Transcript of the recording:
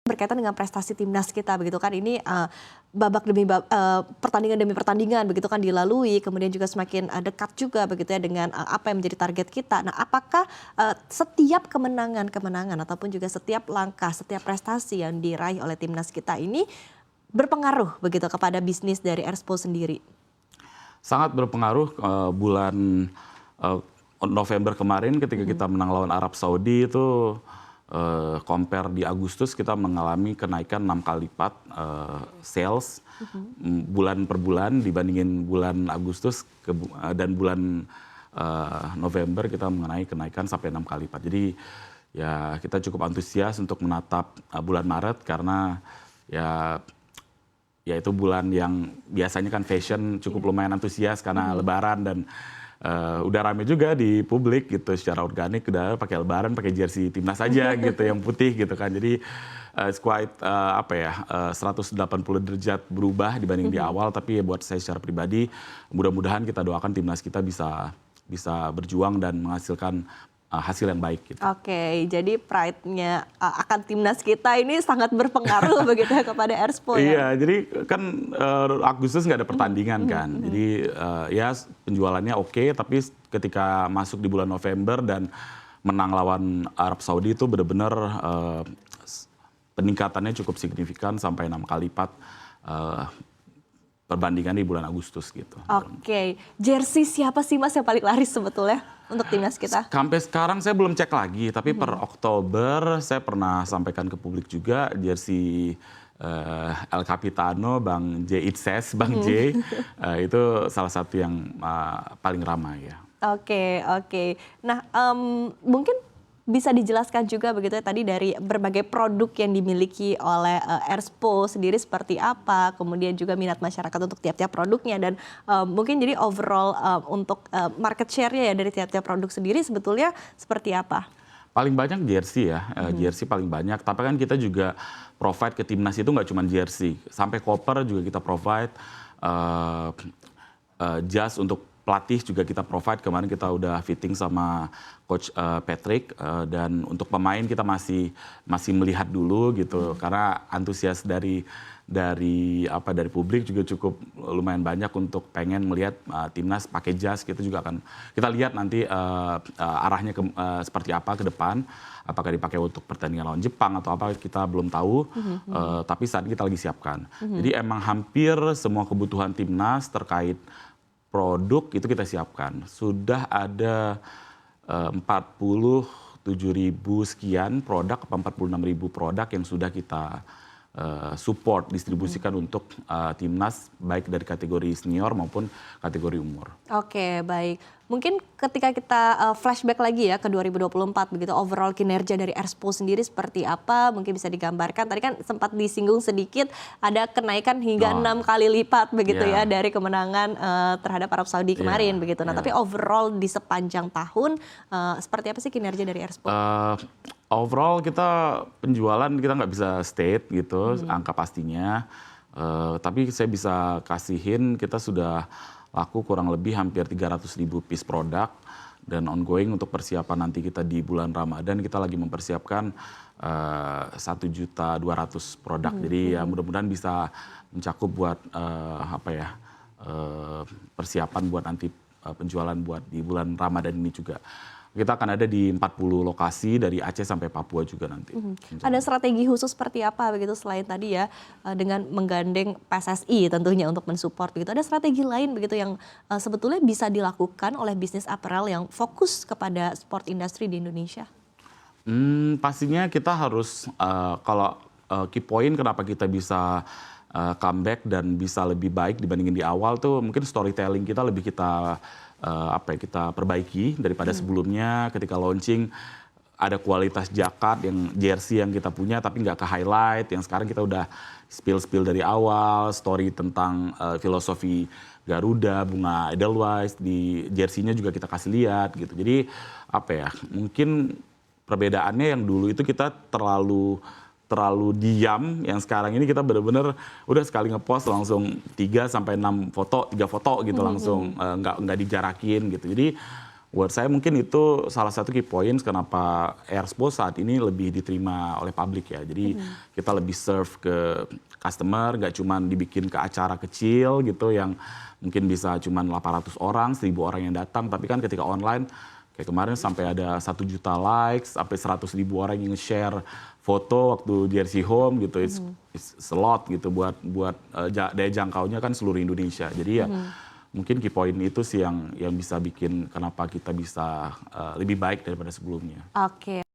berkaitan dengan prestasi timnas kita begitu kan ini babak demi pertandingan demi pertandingan begitu kan dilalui, kemudian juga semakin dekat juga begitu ya dengan apa yang menjadi target kita. Nah, apakah setiap kemenangan ataupun juga setiap langkah, setiap prestasi yang diraih oleh timnas kita ini berpengaruh begitu kepada bisnis dari Erspo sendiri? Sangat berpengaruh. Bulan November kemarin ketika kita menang lawan Arab Saudi itu compare di Agustus kita mengalami kenaikan 6 kali lipat sales bulan per bulan dibandingin bulan Agustus dan bulan November kita mengenai kenaikan sampai 6 kali lipat. Jadi ya kita cukup antusias untuk menatap bulan Maret karena ya itu bulan yang biasanya kan fashion cukup lumayan antusias karena Lebaran dan udah rame juga di publik gitu secara organik, udah pakai Lebaran pakai jersey timnas aja gitu yang putih gitu kan. Jadi it's quite 180 derajat berubah dibanding di awal, tapi ya buat saya secara pribadi mudah-mudahan kita doakan timnas kita bisa berjuang dan menghasilkan hasil yang baik gitu. Oke, jadi pride-nya akan timnas kita ini sangat berpengaruh begitu ya kepada Erspo ya. Iya, jadi kan Agustus nggak ada pertandingan kan. Jadi ya penjualannya oke, tapi ketika masuk di bulan November dan menang lawan Arab Saudi itu benar-benar peningkatannya cukup signifikan sampai 6 kali lipat perbandingan di bulan Agustus gitu. Oke, jersey siapa sih Mas yang paling laris sebetulnya untuk timnas kita? Sampai sekarang saya belum cek lagi, tapi per Oktober saya pernah sampaikan ke publik juga jersey El Capitano, Bang J Itzes, Bang J, itu salah satu yang paling ramai ya. Oke. Nah, mungkin bisa dijelaskan juga begitu ya tadi dari berbagai produk yang dimiliki oleh Erspo sendiri seperti apa, kemudian juga minat masyarakat untuk tiap-tiap produknya dan mungkin jadi overall untuk market share-nya ya dari tiap-tiap produk sendiri sebetulnya seperti apa? Paling banyak jersey ya, jersey paling banyak. Tapi kan kita juga provide ke timnas itu nggak cuma jersey, sampai koper juga kita provide, jas untuk pelatih juga kita provide. Kemarin kita udah fitting sama Coach Patrick dan untuk pemain kita masih melihat dulu gitu karena antusias dari publik juga cukup lumayan banyak untuk pengen melihat timnas pakai jas. Kita juga akan kita lihat nanti arahnya seperti apa ke depan, apakah dipakai untuk pertandingan lawan Jepang atau apa kita belum tahu, tapi saat ini kita lagi siapkan. Jadi emang hampir semua kebutuhan timnas terkait produk itu kita siapkan. Sudah ada 47.000 sekian produk, 46.000 produk yang sudah kita support, distribusikan untuk timnas baik dari kategori senior maupun kategori umur. Oke, baik. Mungkin ketika kita flashback lagi ya ke 2024 begitu overall kinerja dari Erspo sendiri seperti apa? Mungkin bisa digambarkan. Tadi kan sempat disinggung sedikit ada kenaikan hingga 6 kali lipat begitu ya dari kemenangan terhadap Arab Saudi kemarin begitu. Nah, tapi overall di sepanjang tahun seperti apa sih kinerja dari Erspo? Overall kita penjualan kita nggak bisa state gitu angka pastinya, tapi saya bisa kasihin kita sudah laku kurang lebih hampir 300.000 piece produk dan ongoing untuk persiapan nanti kita di bulan Ramadan kita lagi mempersiapkan 1.200.000 produk. Jadi ya mudah-mudahan bisa mencakup buat persiapan buat nanti penjualan buat di bulan Ramadan ini juga. Kita akan ada di 40 lokasi dari Aceh sampai Papua juga nanti. Ada strategi khusus seperti apa begitu selain tadi ya dengan menggandeng PSSI tentunya untuk mensupport begitu. Ada strategi lain begitu yang sebetulnya bisa dilakukan oleh bisnis apparel yang fokus kepada sport industry di Indonesia? Pastinya kita harus kalau key point kenapa kita bisa comeback dan bisa lebih baik dibandingin di awal tuh mungkin storytelling kita lebih kita kita perbaiki daripada sebelumnya. Ketika launching ada kualitas jaket yang jersey yang kita punya tapi nggak ke highlight, yang sekarang kita udah spill dari awal story tentang filosofi Garuda, bunga Edelweiss di jersey-nya juga kita kasih lihat gitu. Jadi mungkin perbedaannya yang dulu itu kita terlalu diam, yang sekarang ini kita benar-benar udah sekali ngepost langsung 3 sampai 6 foto, 3 foto gitu langsung nggak dijarakin gitu. Jadi Buat saya mungkin itu salah satu key points kenapa Airspo saat ini lebih diterima oleh publik ya. Jadi kita lebih serve ke customer, nggak cuma dibikin ke acara kecil gitu yang mungkin bisa cuma 800 orang, 1.000 orang yang datang. Tapi kan ketika online, kayak kemarin sampai ada 1 juta likes, sampai 100.000 orang yang nge-share foto waktu jersey home gitu. It's a lot gitu buat daya jangkaunya kan seluruh Indonesia. Jadi ya mungkin key point itu sih yang bisa bikin kenapa kita bisa lebih baik daripada sebelumnya. Oke.